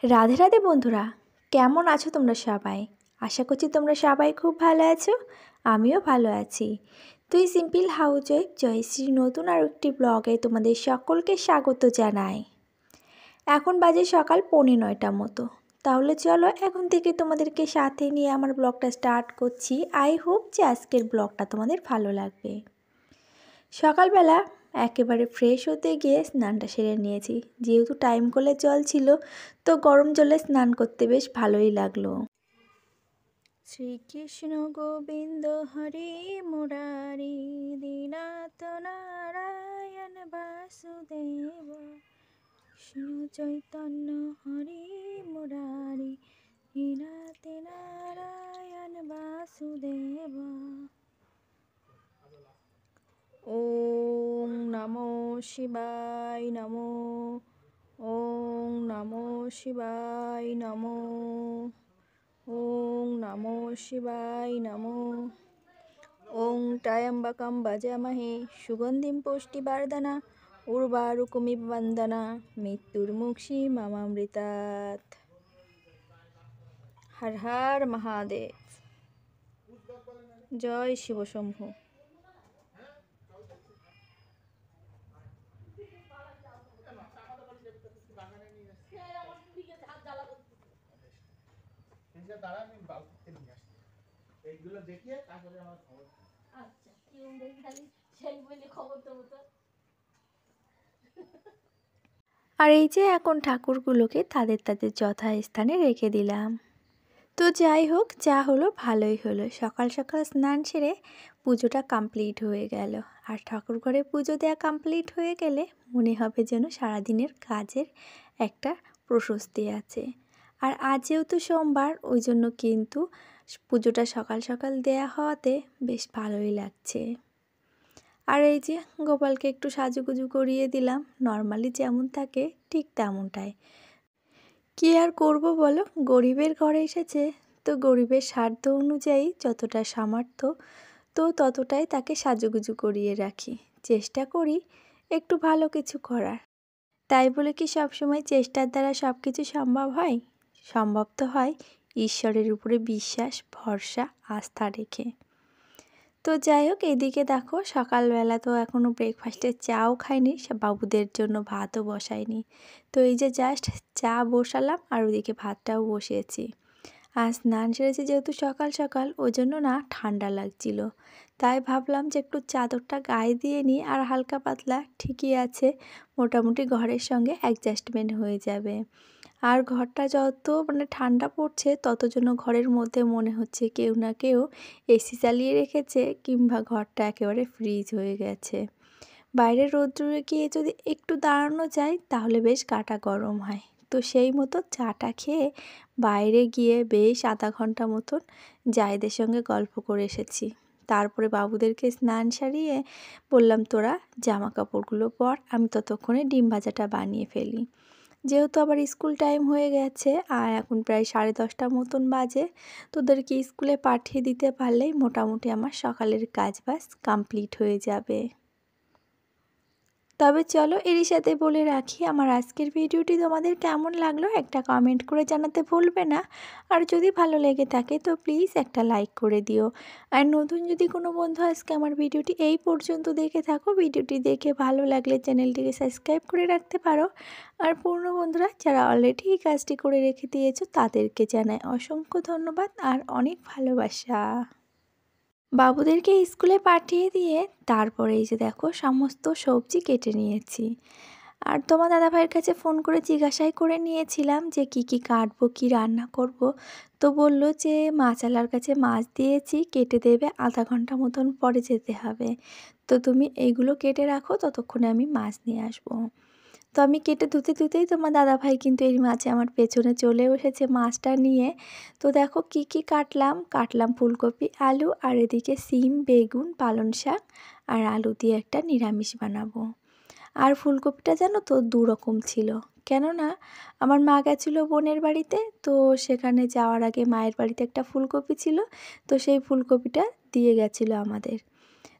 রাধে রাধে বন্ধুরা, কেমন আছো তোমরা সবাই? আশা করছি তোমরা সবাই খুব ভালো আছো। আমিও ভালো আছি। তুই সিম্পল হাউসওয়াইফ জয়শ্রীর নতুন আর একটি ব্লগে তোমাদের সকলকে স্বাগত জানাই। এখন বাজে সকাল 9:15 মতো। তাহলে চলো এখন থেকে তোমাদেরকে সাথে নিয়ে আমার ব্লগটা স্টার্ট করছি। আই হোপ যে আজকের ব্লগটা তোমাদের ভালো লাগবে। সকালবেলা একেবারে ফ্রেশ হতে গিয়ে স্নানটা সেরে নিয়েছি। যেহেতু টাইম কলের জল ছিল, তো গরম জলে স্নান করতে বেশ ভালোই লাগলো। শ্রীকৃষ্ণ গোবিন্দ হরি মুরারি দীনাথ নারায়ণ বাসুদেব, কৃষ্ণ চৈতন্য হরি মুরারি দীনাথ নারায়ণ বাসুদেব। ওম নমো শিবায় নমো, ওম নমো শিবায় নমো, ওম নমো শিবায় নমো। ওং ত্র্যম্বকম ভজামহে সুগন্ধিম পুষ্টিবর্ধনা উর্বারুকমিব বন্দনা মৃত্যুর্মুক্ষী মামামৃতাৎ। হর হর মহাদেব। জয় শিব শম্ভু। আর এই যে এখন ঠাকুরগুলোকে তাদের তাদের যথাস্থানে রেখে দিলাম। তো যাই হোক, যা হলো ভালোই হলো। সকাল সকাল স্নান সেরে পুজোটা কমপ্লিট হয়ে গেল। আর ঠাকুর ঘরে পুজো দেওয়া কমপ্লিট হয়ে গেলে মনে হবে যেন সারাদিনের কাজের একটা প্রশস্তি আছে। আর আজ যেহেতু সোমবার, ওই জন্য কিন্তু পুজোটা সকাল সকাল দেয়া হওয়াতে বেশ ভালোই লাগছে। আর এই যে গোপালকে একটু সাজুগুজু করিয়ে দিলাম, নর্মালি যেমন থাকে ঠিক তেমনটাই। কী আর করব বলো, গরিবের ঘরে এসেছে, তো গরিবের সাধ্য অনুযায়ী যতটা সামর্থ্য তো ততটাই তাকে সাজুগুজু করিয়ে রাখি। চেষ্টা করি একটু ভালো কিছু করার। তাই বলে কি সবসময় চেষ্টার দ্বারা সব কিছু সম্ভব হয়? সম্ভব তো হয় ঈশ্বরের উপরে বিশ্বাস, ভরসা, আস্থা রেখে। তো যাই হোক, এদিকে দেখো সকালবেলা তো এখনও ব্রেকফাস্টে চাও খাইনি, বাবুদের জন্য ভাতও বসাইনি। তো এই যে জাস্ট চা বসালাম আর ওদিকে ভাতটাও বসিয়েছি। আর স্নান সেরেছি যেহেতু সকাল সকাল, ওই জন্য না ঠান্ডা লাগছিল। তাই ভাবলাম যে একটু চাদরটা গায়ে দিয়ে নিই, আর হালকা পাতলা ঠিকই আছে, মোটামুটি ঘরের সঙ্গে অ্যাডজাস্টমেন্ট হয়ে যাবে। আর ঘরটা যত ঠান্ডা পড়ছে, তত যেন ঘরের মধ্যে মনে হচ্ছে কেউ না কেউ এসি চালিয়ে রেখেছে, কিংবা ঘরটা একেবারে ফ্রিজ হয়ে গেছে। বাইরে রোদ্দুরে গিয়ে যদি একটু দাঁড়ানো যায় তাহলে বেশ গাটা গরম হয়। তো সেই মতো চাটা খেয়ে বাইরে গিয়ে বেশ আধা ঘন্টা মতন জায়েদের সঙ্গে গল্প করে এসেছি। তারপরে বাবুদেরকে স্নান সারিয়ে বললাম তোরা জামা কাপড়গুলো পর, আমি ততক্ষণে ডিম ভাজাটা বানিয়ে ফেলি। যেহেতু আবার স্কুল টাইম হয়ে গেছে আর এখন প্রায় 10:30 মতন বাজে, তোদেরকে স্কুলে পাঠিয়ে দিতে পারলেই মোটামুটি আমার সকালের কাজবাজ কমপ্লিট হয়ে যাবে। তবে চলো এরই সাথে বলে রাখি, আমার আজকের ভিডিওটি তোমাদের কেমন লাগলো একটা কমেন্ট করে জানাতে ভুলবে না। আর যদি ভালো লেগে থাকে তো প্লিজ একটা লাইক করে দিও। আর নতুন যদি কোনো বন্ধু আজকে আমার ভিডিওটি এই পর্যন্ত দেখে থাকো, ভিডিওটি দেখে ভালো লাগলে চ্যানেলটিকে সাবস্ক্রাইব করে রাখতে পারো। আর পুরনো বন্ধুরা যারা অলরেডি এই কাজটি করে রেখে দিয়েছো তাদেরকে জানাই অসংখ্য ধন্যবাদ আর অনেক ভালোবাসা। বাবুদেরকে স্কুলে পাঠিয়ে দিয়ে তারপরে এই যে দেখো সমস্ত সবজি কেটে নিয়েছি। আর তোমার দাদাভাইয়ের কাছে ফোন করে জিজ্ঞাসাই করে নিয়েছিলাম যে কি কি কাটবো, কি রান্না করব। তো বলল যে মাছওয়ালার কাছে মাছ দিয়েছি, কেটে দেবে, আধা ঘন্টা মতন পরে যেতে হবে। তো তুমি এইগুলো কেটে রাখো, ততক্ষণে আমি মাছ নিয়ে আসবো। তো আমি কেটে ধুতে ধুতেই তোমার দাদাভাই কিন্তু এর মাঝে আমার পেছনে চলে এসেছে মাছটা নিয়ে। তো দেখো কি কি কাটলাম ফুলকপি, আলু, আর এদিকে সিম, বেগুন, পালং শাক আর আলু দিয়ে একটা নিরামিষ বানাবো। আর ফুলকপিটা জানো তো 2 রকম ছিল, কেননা আমার মা গেছিলো বোনের বাড়িতে, তো সেখানে যাওয়ার আগে মায়ের বাড়িতে একটা ফুলকপি ছিল, তো সেই ফুলকপিটা দিয়ে গেছিলো আমাদের।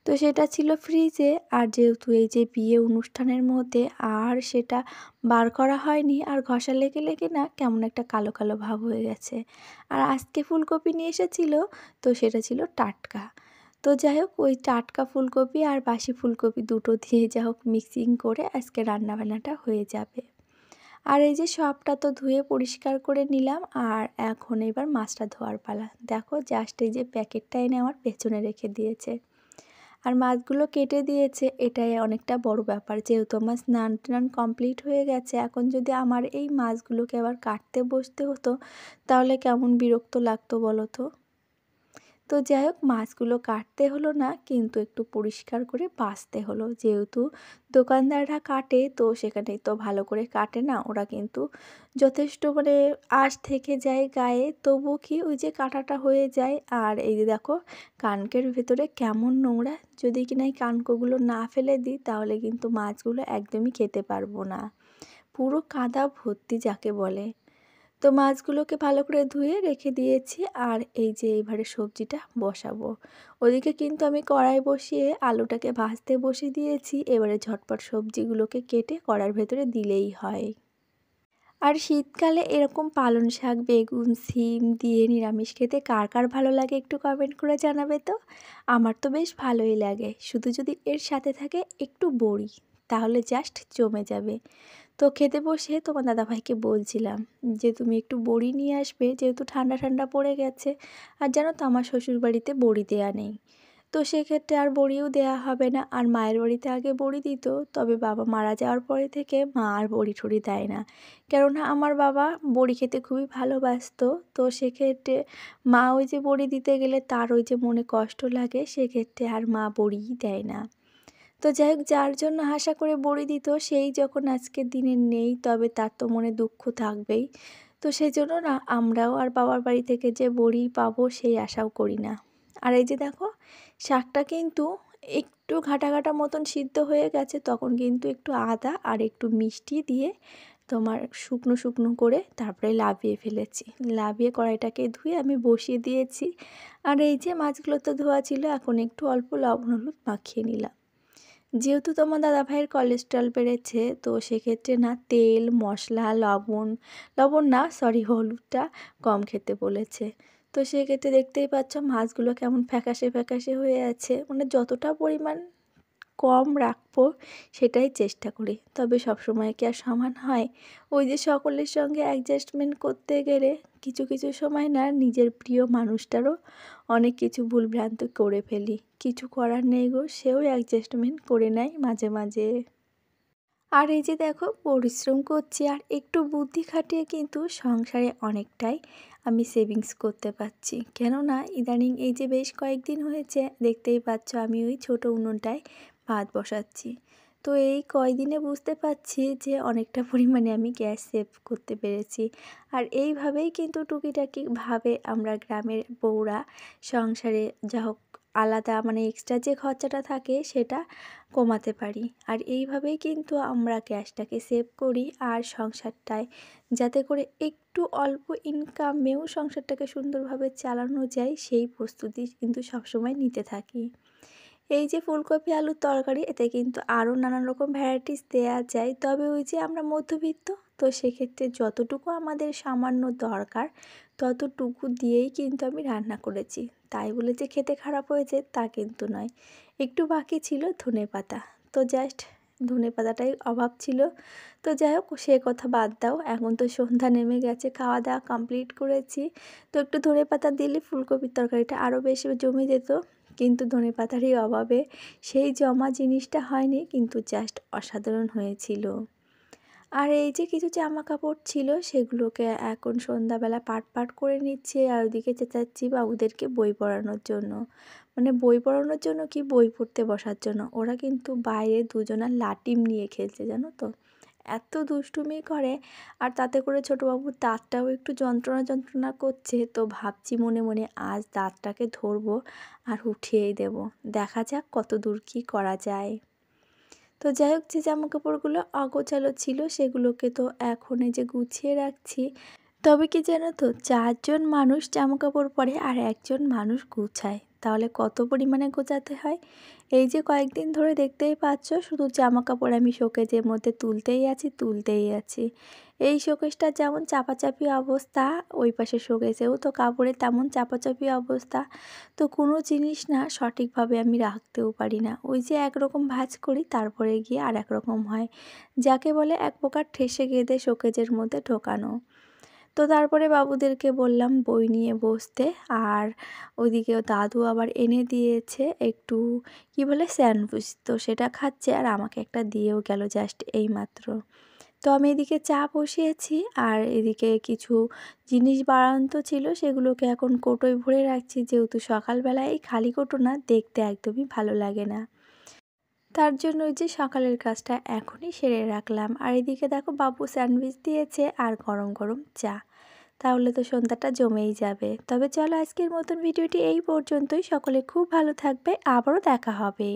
তো সেটা ছিল ফ্রিজে। আর যেহেতু এই যে বিয়ে অনুষ্ঠানের মধ্যে আর সেটা বার করা হয়নি, আর ঘষা লেগে লেগে না কেমন একটা কালো কালো ভাব হয়ে গেছে। আর আজকে ফুলকপি নিয়ে এসেছিল, তো সেটা ছিল টাটকা। তো যাই হোক, ওই টাটকা ফুলকপি আর বাসি ফুলকপি দুটো দিয়ে যা হোক মিক্সিং করে আজকে রান্নাবান্নাটা হয়ে যাবে। আর এই যে সবটা তো ধুয়ে পরিষ্কার করে নিলাম, আর এখন এবার মাছটা ধোয়ার পালা। দেখো জাস্ট এই যে প্যাকেটটা এনে আমার পেছনে রেখে দিয়েছে, আর মাছগুলো কেটে দিয়েছে। এটাই অনেকটা বড় ব্যাপার, যেহেতু আমার স্নান টান কমপ্লিট হয়ে গেছে। এখন যদি আমার এই মাছগুলোকে আবার কাটতে বসতে হতো, তাহলে কেমন বিরক্ত লাগতো বলো তো। তো যাই হোক, মাছগুলো কাটতে হলো না, কিন্তু একটু পরিষ্কার করে বাছতে হলো। যেহেতু দোকানদাররা কাটে, তো সেখানে তো ভালো করে কাটে না, ওরা কিন্তু যথেষ্ট মানে আঁশ থেকে যায় গায়ে, তবু কি ওই যে কাটাটা হয়ে যায়। আর এই যে দেখো কানকের ভেতরে কেমন নোংরা, যদি কিনা এই কানকোগুলো না ফেলে দিই তাহলে কিন্তু মাছগুলো একদমই খেতে পারবো না। পুরো কাদা ভর্তি যাকে বলে। তো মাছগুলোকে ভালো করে ধুয়ে রেখে দিয়েছি, আর এই যে এবারে সবজিটা বসাবো। ওদিকে কিন্তু আমি কড়াই বসিয়ে আলুটাকে ভাজতে বসিয়ে দিয়েছি। এবারে ঝটপট সবজিগুলোকে কেটে কড়ার ভেতরে দিলেই হয়। আর শীতকালে এরকম পালং শাক, বেগুন, শিম দিয়ে নিরামিষ খেতে কার কার ভালো লাগে একটু কমেন্ট করে জানাবে তো। আমার তো বেশ ভালোই লাগে, শুধু যদি এর সাথে থাকে একটু বড়ি, তাহলে জাস্ট জমে যাবে। তো খেতে বসে তোমার দাদাভাইকে বলছিলাম যে তুমি একটু বড়ি নিয়ে আসবে, যেহেতু ঠান্ডা ঠান্ডা পড়ে গেছে। আর জানো তো আমার শ্বশুরবাড়িতে বড়ি দেয়া নেই, তো সেক্ষেত্রে আর বড়িও দেয়া হবে না। আর মায়ের বাড়িতে আগে বড়ি দিত, তবে বাবা মারা যাওয়ার পরে থেকে মা আর বড়ি ঠড়ি দেয় না। কেননা আমার বাবা বড়ি খেতে খুবই ভালোবাসতো, তো সেক্ষেত্রে মা ওই যে বড়ি দিতে গেলে তার ওই যে মনে কষ্ট লাগে, সেক্ষেত্রে আর মা বড়িই দেয় না। তো যাই হোক, যার জন্য আশা করে বড়ি দিত সেই যখন আজকের দিনে নেই, তবে তার তো মনে দুঃখ থাকবেই। তো সেই জন্য না আমরাও আর বাবার বাড়ি থেকে যে বড়ি পাবো সেই আশাও করি না। আর এই যে দেখো শাকটা কিন্তু একটু ঘাটা ঘাটা মতন সিদ্ধ হয়ে গেছে, তখন কিন্তু একটু আদা আর একটু মিষ্টি দিয়ে তোমার শুকনো শুকনো করে তারপরে লাভিয়ে ফেলেছি। লাভিয়ে কড়াইটাকে ধুয়ে আমি বসিয়ে দিয়েছি। আর এই যে মাছগুলো তো ধোয়া ছিল, এখন একটু অল্প লবণ হলুদ মাখিয়ে নিলাম। যেহেতু তোমার দাদাভাইয়ের কোলেস্ট্রল বেড়েছে, তো সেক্ষেত্রে না তেল মশলা লবণ না সরি হলুদটা কম খেতে বলেছে। তো সেক্ষেত্রে দেখতেই পাচ্ছ মাছগুলো কেমন ফ্যাকাশে ফ্যাকাশে হয়ে আছে, মানে যতটা পরিমাণ কম রাখবো সেটাই চেষ্টা করি, তবে সবসময় কি আর সমান হয়। ওই যে সকলের সঙ্গে অ্যাডজাস্টমেন্ট করতে গেলে কিছু কিছু সময় না নিজের প্রিয় মানুষটারও অনেক কিছু ভুলভ্রান্তি করে ফেলি। কিছু করার নেই গো, সেও অ্যাডজাস্টমেন্ট করে নেয় মাঝে মাঝে। আর এই যে দেখো পরিশ্রম করছি, আর একটু বুদ্ধি খাটিয়ে কিন্তু সংসারে অনেকটাই আমি সেভিংস করতে পারছি। কেননা ইদানিং এই যে বেশ কয়েকদিন হয়েছে দেখতেই পাচ্ছ আমি ওই ছোটো উনুনটায় ভাত বসাচ্ছি। তো এই কয়দিনে বুঝতে পারছি যে অনেকটা পরিমাণে আমি গ্যাস সেভ করতে পেরেছি। আর এইভাবেই কিন্তু টুকিটাকিভাবে আমরা গ্রামের বউরা সংসারে যা হোক আলাদা মানে এক্সট্রা যে খরচাটা থাকে সেটা কমাতে পারি। আর এইভাবেই কিন্তু আমরা গ্যাসটাকে সেভ করি, আর সংসারটায় যাতে করে একটু অল্প ইনকামেও সংসারটাকে সুন্দরভাবে চালানো যায় সেই প্রস্তুতি কিন্তু সবসময় নিতে থাকি। এই যে ফুলকপি আলুর তরকারি, এতে কিন্তু আরও নানান রকম ভ্যারাইটিস দেয়া যায়, তবে ওই যে আমরা মধ্যবিত্ত, তো সেক্ষেত্রে যতটুকু আমাদের সামান্য দরকার ততটুকু দিয়েই কিন্তু আমি রান্না করেছি। তাই বলে যে খেতে খারাপ হয়েছে তা কিন্তু নয়। একটু বাকি ছিল ধনেপাতা, তো জাস্ট ধনেপাতাটাই অভাব ছিল। তো যাই হোক সে কথা বাদ দাও, এখন তো সন্ধ্যা নেমে গেছে, খাওয়া দাওয়া কমপ্লিট করেছি। তো একটু ধনেপাতা দিলে ফুলকপির তরকারিটা আরও বেশি জমে যেত, কিন্তু ধনেপাতারই অভাবে সেই জমা জিনিসটা হয়নি, কিন্তু জাস্ট অসাধারণ হয়েছিল। আর এই যে কিছু জামা কাপড় ছিল সেগুলোকে এখন সন্ধ্যাবেলা পাট পাট করে নিচ্ছে, আর ওদিকে চেঁচাচ্ছি বাবুদেরকে বই পড়ানোর জন্য। মানে বই পড়ানোর জন্য কি, বই পড়তে বসার জন্য। ওরা কিন্তু বাইরে দুজনা লাটিম নিয়ে খেলছে জানো তো, এত দুষ্টুমি করে। আর তাতে করে ছোটোবাবুর দাঁতটাও একটু যন্ত্রণা যন্ত্রণা করছে, তো ভাবছি মনে মনে আজ দাঁতটাকে ধরবো আর উঠিয়েই দেব, দেখা যাক কত দূর কী করা যায়। তো যাই হোক, যে জামাকাপড়গুলো অগোছালো ছিল সেগুলোকে তো এখন এই যে গুছিয়ে রাখছি। তবে কি জানো তো, 4 জন মানুষ জামাকাপড় পরে আর একজন মানুষ গুছায়, তাহলে কত পরিমাণে গোছাতে হয়। এই যে কয়েকদিন ধরে দেখতেই পাচ্ছ, শুধু জামাকাপড় আমি শোকেজের মধ্যে তুলতেই আছি। এই শোকেসটার যেমন চাপাচাপি অবস্থা, ওই পাশে শোকেসেও তো কাপড়ের তেমন চাপাচাপি অবস্থা। তো কোনো জিনিস না সঠিকভাবে আমি রাখতেও পারি না। ওই যে একরকম ভাঁজ করি, তারপরে গিয়ে আর একরকম হয়, যাকে বলে এক প্রকার ঠেসে গেঁথে শোকেজের মধ্যে ঢোকানো। তো তারপরে বাবুদেরকে বললাম বই নিয়ে বসতে, আর ওইদিকে দাদু আবার এনে দিয়েছে একটু কি বলে স্যান্ডউইচ, তো সেটা খাচ্ছে আর আমাকে একটা দিয়েও গেল জাস্ট এইমাত্র। তো আমি এদিকে চা বসিয়েছি, আর এদিকে কিছু জিনিস বাড়ান্ত ছিল, সেগুলোকে এখন কৌটোয় ভরে রাখছি, যেহেতু সকালবেলায় এই খালি কৌটো না দেখতে একদমই ভালো লাগে না। তার জন্য ওই যে সকালের কাজটা এখনই সেরে রাখলাম। আর এদিকে দেখো বাবু স্যান্ডউইচ দিয়েছে আর গরম গরম চা, তাহলে তো সন্ধ্যাটা জমেই যাবে। তবে চলো আজকের মতন ভিডিওটি এই পর্যন্তই। সকলে খুব ভালো থাকবে, আবারও দেখা হবে।